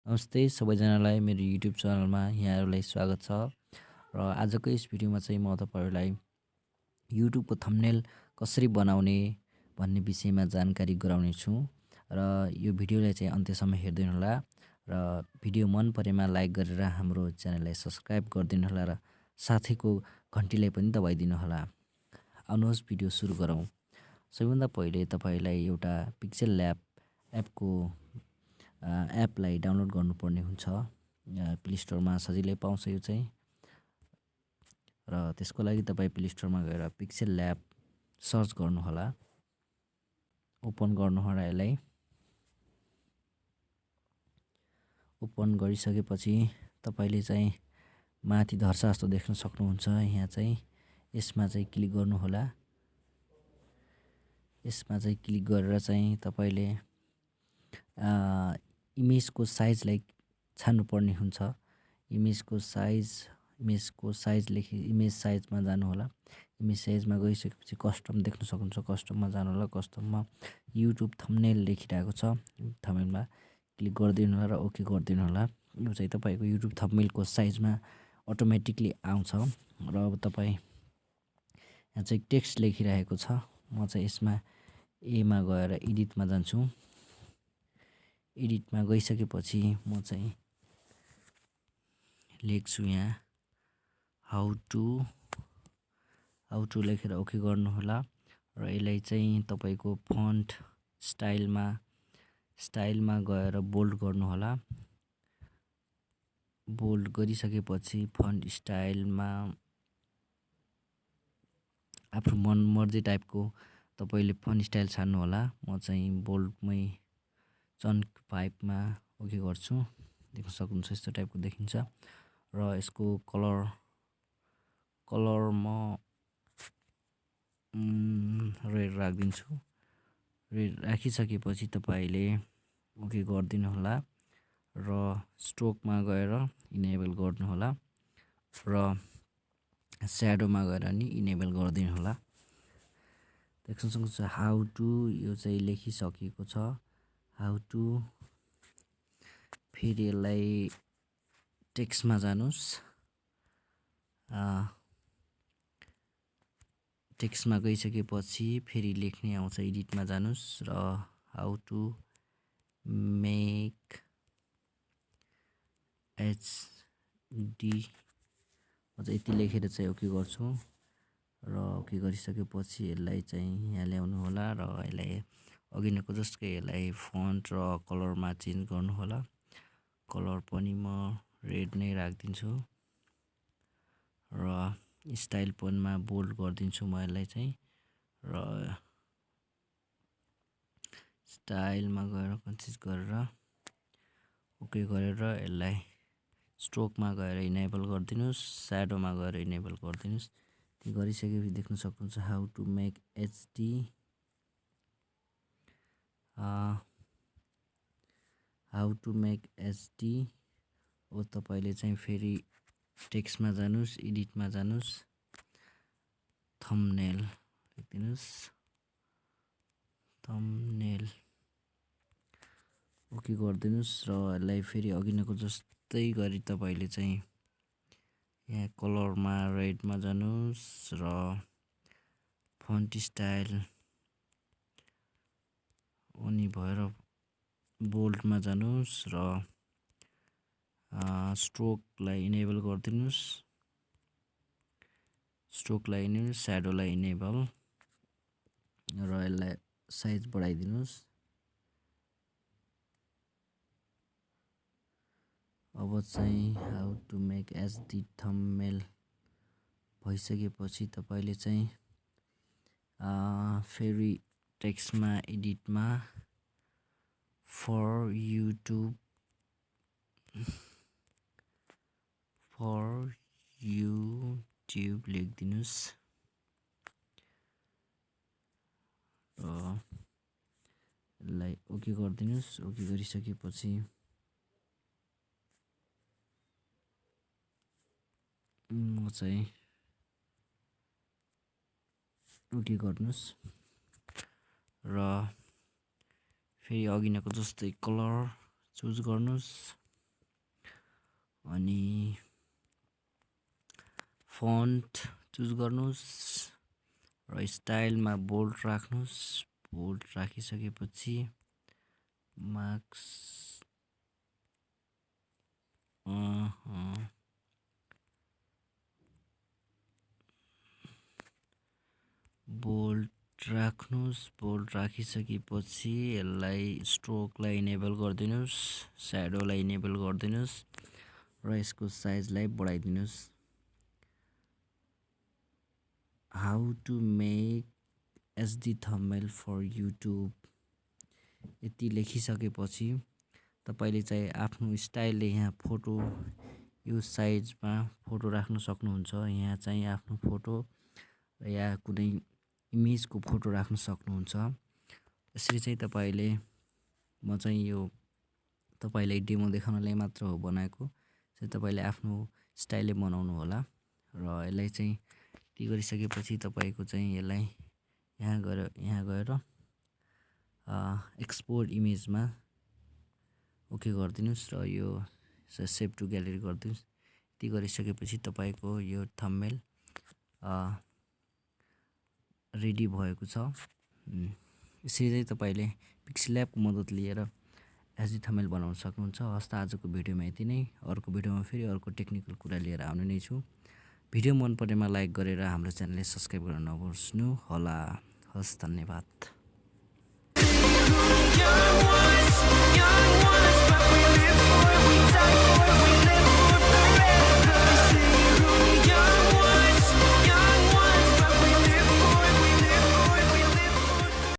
नमस्ते सबैजनालाई मेरो युट्युब च्यानलमा यहाँहरूलाई स्वागत छ र आजको यस भिडियोमा चाहिँ म तपाईहरुलाई युट्युबको थम्बनेल कसरी बनाउने भन्ने विषयमा जानकारी गराउने छु र यो भिडियोलाई चाहिँ अन्त्यसम्म हेर्दिनु होला र भिडियो मन परेमा लाइक गरेर हाम्रो च्यानललाई सब्स्क्राइब गरिदिनु होला र साथैको घण्टीलाई पनि दबाइदिनु होला। आउनुहोस् भिडियो सुरु गरौँ। सबैभन्दा पहिले तपाईलाई एउटा पिक्सेल ल्याब एपको एपलाई डाउनलोड गर्नुपर्ने हुन्छ। प्ले स्टोरमा सजिलै पाउँछ यो चाहिँ र त्यसको लागि तपाई प्ले स्टोरमा गएर पिक्सेल ल्याब सर्च गर्नु होला। ओपन गर्नु होला यसलाई। ओपन गरिसकेपछि तपाईले चाहिँ माथि धर्सा जस्तो देख्न सक्नुहुन्छ। यहाँ चाहिँ यसमा चाहिँ क्लिक गर्नु होला। यसमा चाहिँ क्लिक गरेर चाहिँ तपाईले इमेजको साइजलाई छान्नुपर्ने हुन्छ। इमेजको साइज लेखि इमेज साइजमा जानु होला। इमेज साइजमा गइसकेपछि कस्टम देख्न सक्नुहुन्छ। कस्टममा जानु होला। कस्टममा युट्युब थम्बनेल लेखिरहेको छ। थम्बनेलमा क्लिक गरिदिनु होला र ओके गरिदिनु होला। यो चाहिँ तपाईको युट्युब थम्बनेलको साइजमा अटोमेटिकली आउँछ र अब तपाई यहाँ चाहिँ टेक्स्ट लेखिरहेको छ। म चाहिँ यसमा एमा गएर एडिटमा जान्छु। एडिटमा गइसकेपछि म चाहिँ लेख्छु यहाँ हाउ टु लेखेर ओके गर्नु होला र यसलाई चाहिँ तपाईको फन्ट स्टाइलमा गएर बोल्ड गर्नु होला। बोल्ड गरिसकेपछि फन्ट स्टाइलमा आफ्नो मनमर्जी टाइपको तपाईले फन्ट स्टाइल छान्नु होला। म चाहिँ बोल्डमै चङ्क 5 मा ओके गर्छु। देख्न सक्नुहुन्छ यस्तो टाइपको देखिन्छ र यसको कलर म रेड राखिदिन्छु। रेड राखिसकेपछि तपाईले ओके गरिदिनु होला र स्ट्रोकमा गएर इनेबल गर्नु होला र स्याडोमा गएर नि इनेबल गरिदिनु होला। देख्न सक्नुहुन्छ हाउ टु यो चाहिँ लेखिसकेको छ। हाउ टु फेरि यसलाई टेक्स्टमा जानुस्। टेक्स्टमा गइसकेपछि फेरि लेख्ने आउँछ। एडिटमा जानुस् र हाउ टु मेक एचडी म चाहिँ यति लेखेर चाहिँ ओके गर्छु र ओके गरिसकेपछि यसलाई चाहिँ यहाँ ल्याउनु होला र यसलाई अघिनको जस्तै यसलाई फन्ट र कलरमा चेन्ज गर्नु होला। कलर पनि म रेड नै राखिदिन्छु र स्टाइल पनमा बोल्ड गरिदिन्छु म यसलाई चाहिँ र स्टाइलमा गएर कन्सिस गरेर ओके गरेर यसलाई स्ट्रोकमा गएर इनेबल गरिदिनुस्। स्याडोमा गएर इनेबल गरिदिनुस्। त्यो गरिसकेपछि देख्न सक्नुहुन्छ हाउ टु मेक एचडी अब तपाईले चाहिँ फेरि टेक्स्टमा जानुस्। एडिटमा जानुस्। थम्बनेल लेखिदिनुस्। थम्बनेल ओके गरिदिनुस् र यसलाई फेरि अघिनको जस्तै गरी तपाईले चाहिँ यहाँ कलरमा रेडमा जानुस् र फन्ट स्टाइल अनि भएर बोल्डमा जानुस् र स्ट्रोकलाई इनेबल गरिदिनुस्। स्याडोलाई इनेबल र यसलाई साइज बढाइदिनुस्। अब चाहिँ how to make HD thumbnail भइसकेपछि तपाईले चाहिँ फेरि टेक्स्टमा एडिटमा फर युट्युब लेखिदिनुस् र यसलाई ओके गरिदिनुस्। ओके गरिसकेपछि म चाहिँ ओके गर्नुस् र फेरि अघिनको जस्तै कलर चुज गर्नुस्। अनि फन्ट चुज गर्नुस् र स्टाइलमा बोल्ड राख्नुस्। बोल्ड राखिसकेपछि मार्क्स बोल्ड राख्नुस्। बोल्ड राखिसकेपछि यसलाई स्ट्रोकलाई इनेबल गरिदिनुस्, स्याडोलाई इनेबल गरिदिनुस् र यसको साइजलाई बढाइदिनुस्। How to make HD thumbnail for YouTube यति लेखिसकेपछि तपाईले चाहिँ आफ्नो स्टाइलले यहाँ फोटो यो साइजमा फोटो राख्न सक्नुहुन्छ। यहाँ चाहिँ आफ्नो फोटो र या कुनै इमेजको फोटो राख्न सक्नुहुन्छ। यसरी चाहिँ तपाईले म चाहिँ यो तपाईलाई डेमो देखाउनलाई मात्र हो बनाएको। चाहिँ तपाईले आफ्नो स्टाइलले बनाउनु होला र यसलाई चाहिँ टी गरिसकेपछि तपाईको चाहिँ यसलाई यहाँ गएर एक्सपोर्ट इमेजमा ओके गरिदिनुस् र यो सेभ टु ग्यालेरी गरिदिनुस्। यति गरिसकेपछि तपाईको यो थम्बनेल रेडी भएको छ। यसरी चाहिँ तपाईले पिक्सेल ल्याबको मद्दत लिएर एचडी थम्बनेल बनाउन सक्नुहुन्छ। हस् त आजको भिडियोमा यति नै। अर्को भिडियोमा फेरि अर्को टेक्निकल कुरा लिएर आउने नै छु। भिडियो मन परेमा लाइक गरेर हाम्रो च्यानललाई सब्स्क्राइब गर्न नबिर्सनु होला। हस्, धन्यवाद।